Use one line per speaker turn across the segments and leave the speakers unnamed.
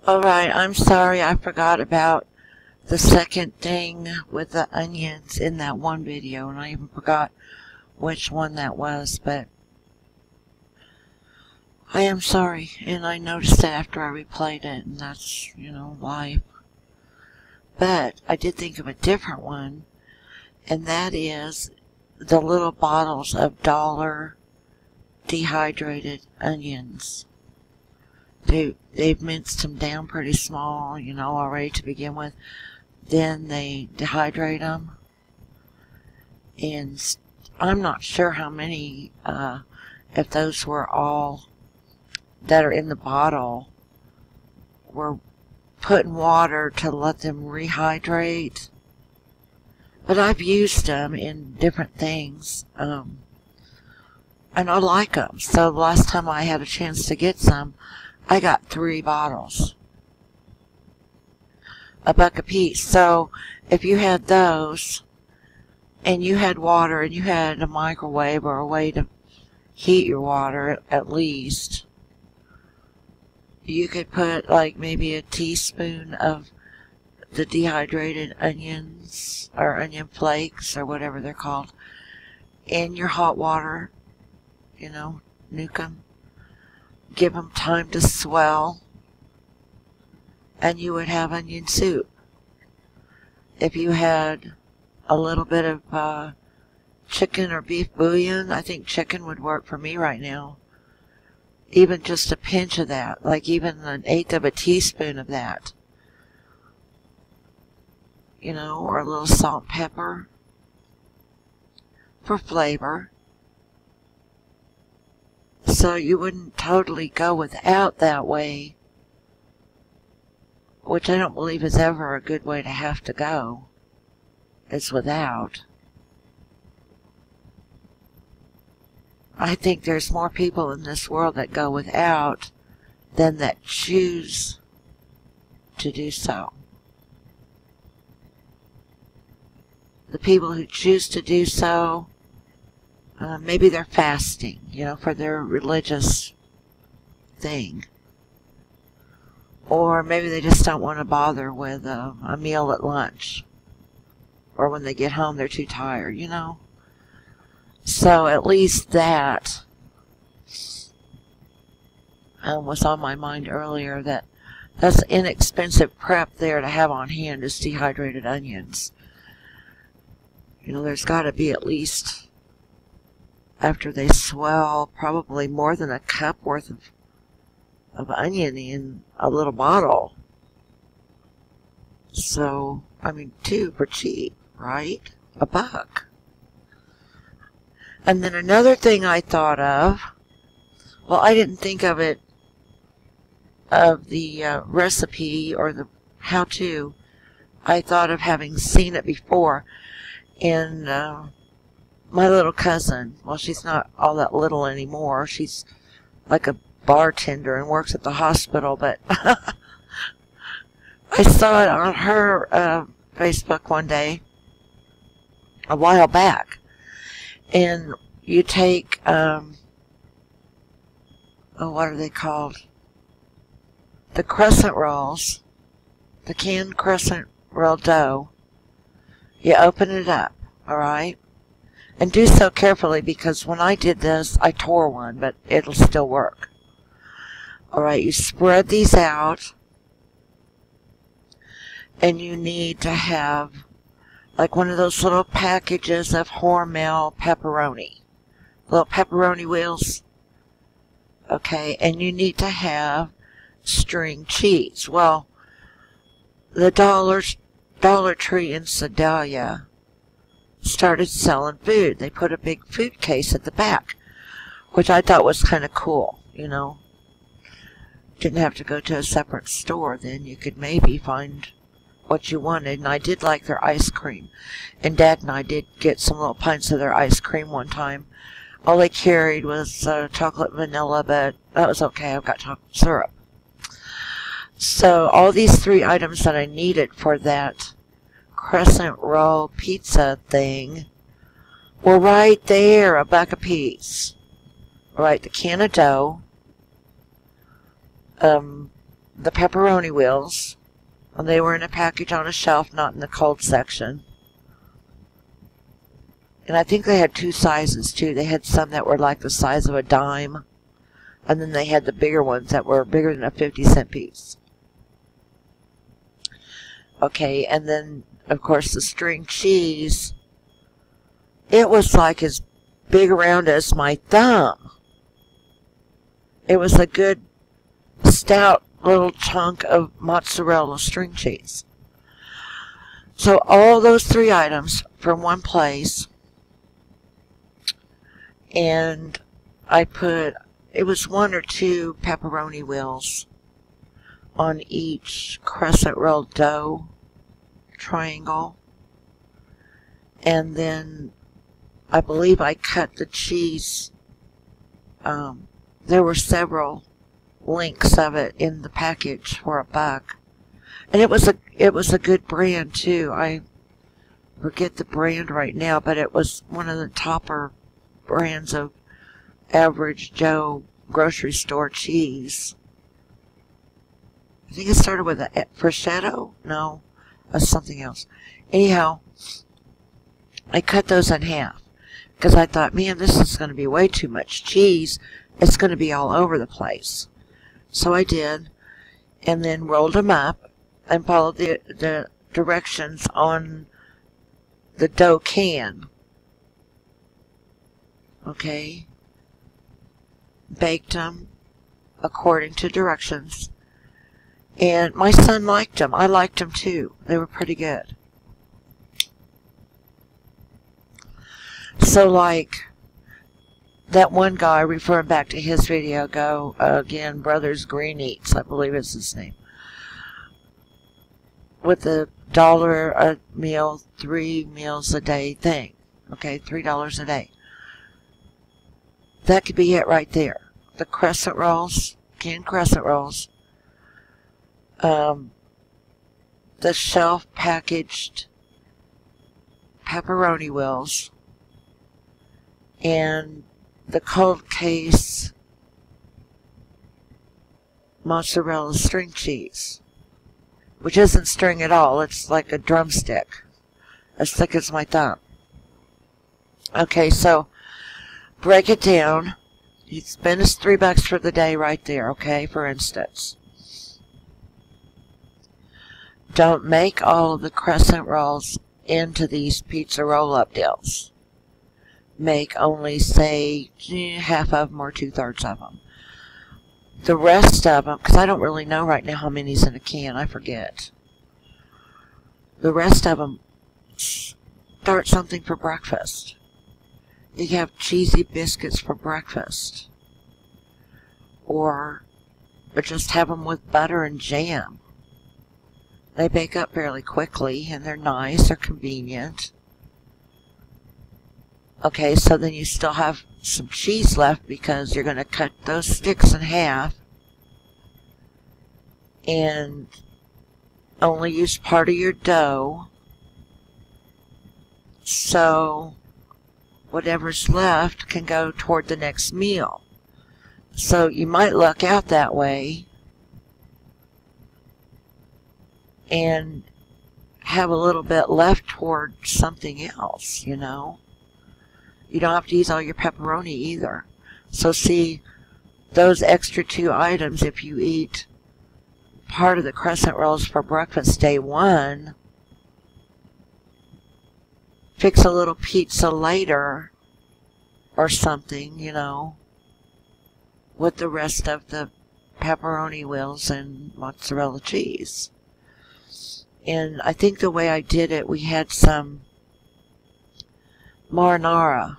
Alright, I'm sorry I forgot about the second thing with the onions in that one video, and I even forgot which one that was, but I am sorry, and I noticed it after I replayed it, and that's, life. But I did think of a different one, and that is the little bottles of $1 dehydrated onions. They've minced them down pretty small, already to begin with. Then they dehydrate them. And I'm not sure how many, if those were all that are in the bottle, were put in water to let them rehydrate. But I've used them in different things. And I like them. So the last time I had a chance to get some, I got 3 bottles. $1 a piece. So if you had those, and you had water, and you had a microwave or a way to heat your water at least, you could put like maybe a teaspoon of the dehydrated onions or onion flakes or whatever they're called in your hot water, nuke them. Give them time to swell, and you would have onion soup. If you had a little bit of chicken or beef bouillon, I think chicken would work for me right now. Even just a pinch of that, like even 1/8 of a teaspoon of that. Or a little salt and pepper for flavor. So you wouldn't totally go without that way, which I don't believe is ever a good way to have to go, is without. I think there's more people in this world that go without than that choose to do so. The people who choose to do so, maybe they're fasting, for their religious thing. Or maybe they just don't want to bother with a meal at lunch. Or when they get home, they're too tired, So at least that was on my mind earlier, that's inexpensive prep there to have on hand is dehydrated onions. There's got to be at least, after they swell, probably more than a cup worth of onion in a little bottle. So, 2 for cheap, right? $1. And then another thing I thought of, well, I didn't think of it, of the recipe or the how-to. I thought of having seen it before in my little cousin. Well, she's not all that little anymore. She's like a bartender and works at the hospital, but I saw it on her Facebook one day a while back. And you take, what are they called? The crescent rolls, the canned crescent roll dough. You open it up, alright? And do so carefully, because when I did this, I tore one, but it'll still work. Alright, you spread these out, and you need to have like one of those little packages of Hormel pepperoni. Little pepperoni wheels. Okay, and you need to have string cheese. Well, the Dollar Tree in Sedalia started selling food. They put a big food case at the back, which I thought was kind of cool, Didn't have to go to a separate store then. You could maybe find what you wanted. And I did like their ice cream. And Dad and I did get some little pints of their ice cream one time. All they carried was chocolate vanilla, but that was okay. I've got chocolate syrup. So all these 3 items that I needed for that crescent roll pizza thing were right there, $1 a piece. Right, the can of dough, the pepperoni wheels. And they were in a package on a shelf, not in the cold section. And I think they had two sizes too. They had some that were like the size of a dime. And then they had the bigger ones that were bigger than a 50-cent piece. Okay, and then, of course, the string cheese. It was like as big around as my thumb. It was a good, stout little chunk of mozzarella string cheese. So all those 3 items from one place. And I put, it was 1 or 2 pepperoni wheels on each crescent roll dough triangle. And then I believe I cut the cheese. There were several links of it in the package for $1. And it was a good brand too. I forget the brand right now, but it was one of the topper brands of average Joe grocery store cheese. I think it started with a prosciutto. No, that's something else. Anyhow, I cut those in half because I thought, man, this is going to be way too much cheese. It's going to be all over the place. So I did, and then rolled them up and followed the directions on the dough can. Okay. Baked them according to directions. And my son liked them. I liked them too. They were pretty good. So like that one guy, referring back to his video, again, Brothers Green Eats, I believe is his name, with the $1 a meal, 3 meals a day thing. Okay, $3 a day. That could be it right there. The crescent rolls, canned crescent rolls, the shelf packaged pepperoni wheels, and the cold case mozzarella string cheese, which isn't string at all. It's like a drumstick, as thick as my thumb. Okay, so break it down. You spend us $3 for the day right there, okay, for instance. Don't make all of the crescent rolls into these pizza roll-up deals. Make only, say, half of them or 2/3 of them. The rest of them, because I don't really know right now how many's in a can, I forget. The rest of them, start something for breakfast. You can have cheesy biscuits for breakfast. Or just have them with butter and jam. They bake up fairly quickly, and they're nice, they're convenient. Okay, so then you still have some cheese left because you're going to cut those sticks in half and only use part of your dough. So whatever's left can go toward the next meal. So you might luck out that way and have a little bit left toward something else, you know. You don't have to use all your pepperoni either. So see, those extra 2 items, if you eat part of the crescent rolls for breakfast day 1, fix a little pizza later or something, you know, with the rest of the pepperoni wheels and mozzarella cheese. And I think the way I did it, we had some marinara,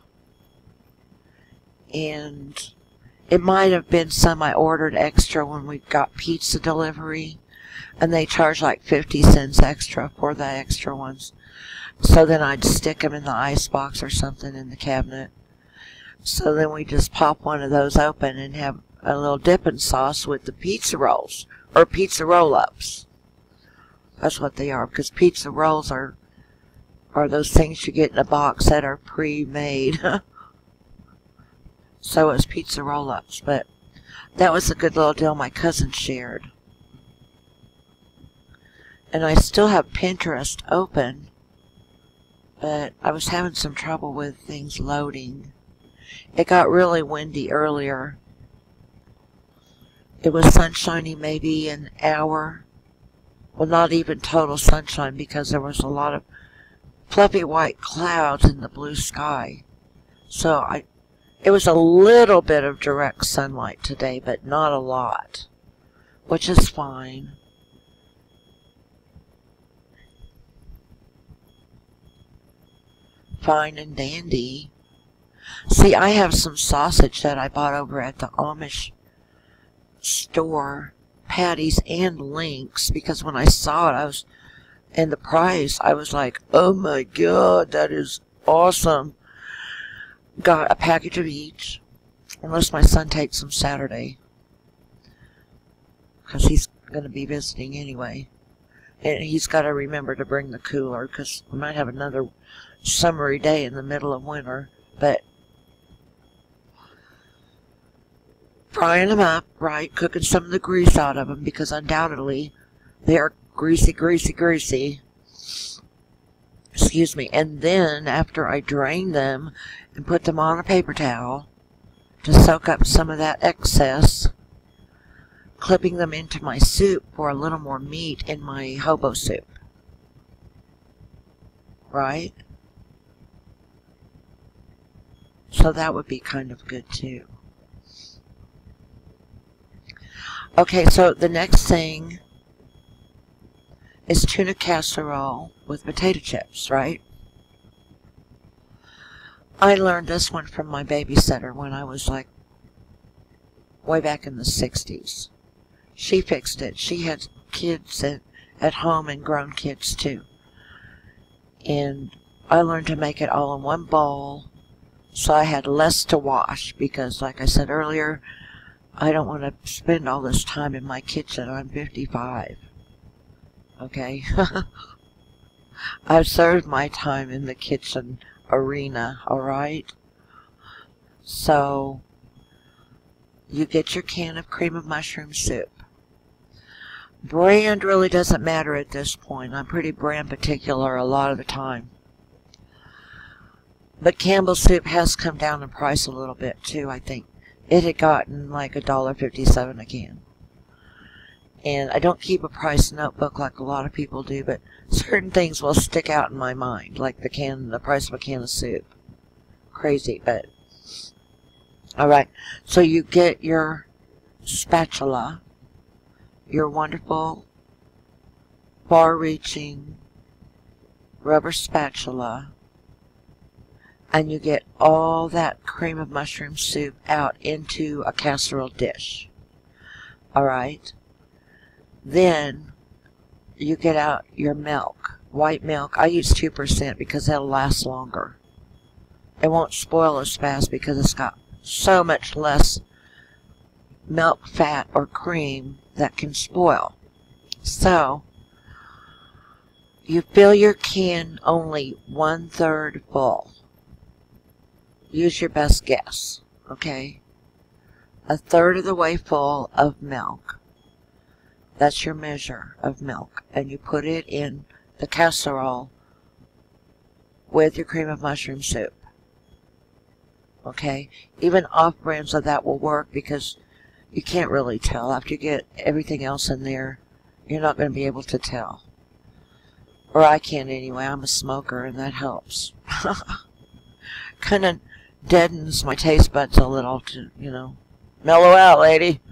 and it might have been some I ordered extra when we got pizza delivery, and they charged like 50 cents extra for the extra ones. So then I'd stick them in the ice box or something in the cabinet. So then we just pop one of those open and have a little dipping sauce with the pizza rolls, or pizza roll-ups. That's what they are, because pizza rolls are those things you get in a box that are pre-made. So it's pizza roll-ups, but that was a good little deal my cousin shared. And I still have Pinterest open, but I was having some trouble with things loading. It got really windy earlier. It was sunshiny maybe an hour. Well, not even total sunshine because there was a lot of fluffy white clouds in the blue sky. So it was a little bit of direct sunlight today, but not a lot, which is fine. Fine and dandy. See, I have some sausage that I bought over at the Amish store, patties and links, because when I saw it, and the price, I was like, oh my god, that is awesome. Got a package of each, unless my son takes them Saturday, because he's going to be visiting anyway. And he's got to remember to bring the cooler, because we might have another summery day in the middle of winter. But frying them up, right, cooking some of the grease out of them, because undoubtedly they are greasy, greasy, greasy. Excuse me. And then after I drain them and put them on a paper towel to soak up some of that excess, clipping them into my soup for a little more meat in my hobo soup. Right? So that would be kind of good too. Okay, so the next thing is tuna casserole with potato chips, right? I learned this one from my babysitter when I was like way back in the 60s. She fixed it. She had kids at home and grown kids too. And I learned to make it all in one bowl, so I had less to wash because, like I said earlier, I don't want to spend all this time in my kitchen. I'm 55. Okay? I've served my time in the kitchen arena, alright? So, you get your can of cream of mushroom soup. Brand really doesn't matter at this point. I'm pretty brand particular a lot of the time. But Campbell's soup has come down in price a little bit too, I think. It had gotten like $1.57 a can. And I don't keep a price notebook like a lot of people do, but certain things will stick out in my mind, like the price of a can of soup. Crazy, but alright. So you get your spatula, your wonderful far-reaching rubber spatula, and you get all that cream of mushroom soup out into a casserole dish. Alright? Then you get out your milk, white milk. I use 2% because that'll last longer. It won't spoil as fast because it's got so much less milk, fat, or cream that can spoil. So, you fill your can only 1/3 full. Use your best guess, okay? 1/3 of the way full of milk. That's your measure of milk. And you put it in the casserole with your cream of mushroom soup. Okay? Even off-brands of that will work because you can't really tell. After you get everything else in there, you're not going to be able to tell. Or I can't anyway. I'm a smoker and that helps. Kind of deadens my taste buds a little to, you know, mellow out, lady.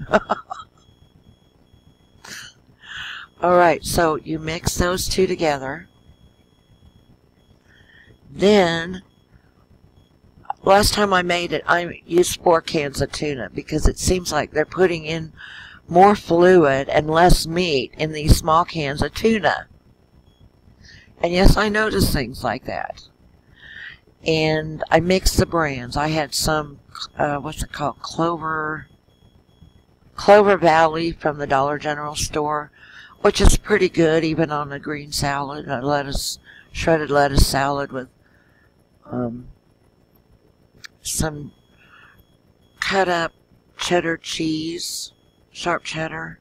Alright, so you mix those two together. Then, last time I made it, I used 4 cans of tuna because it seems like they're putting in more fluid and less meat in these small cans of tuna. And yes, I noticed things like that. And I mixed the brands. I had some, what's it called? Clover Valley from the Dollar General store, which is pretty good even on a green salad, a lettuce, shredded lettuce salad with some cut up cheddar cheese, sharp cheddar,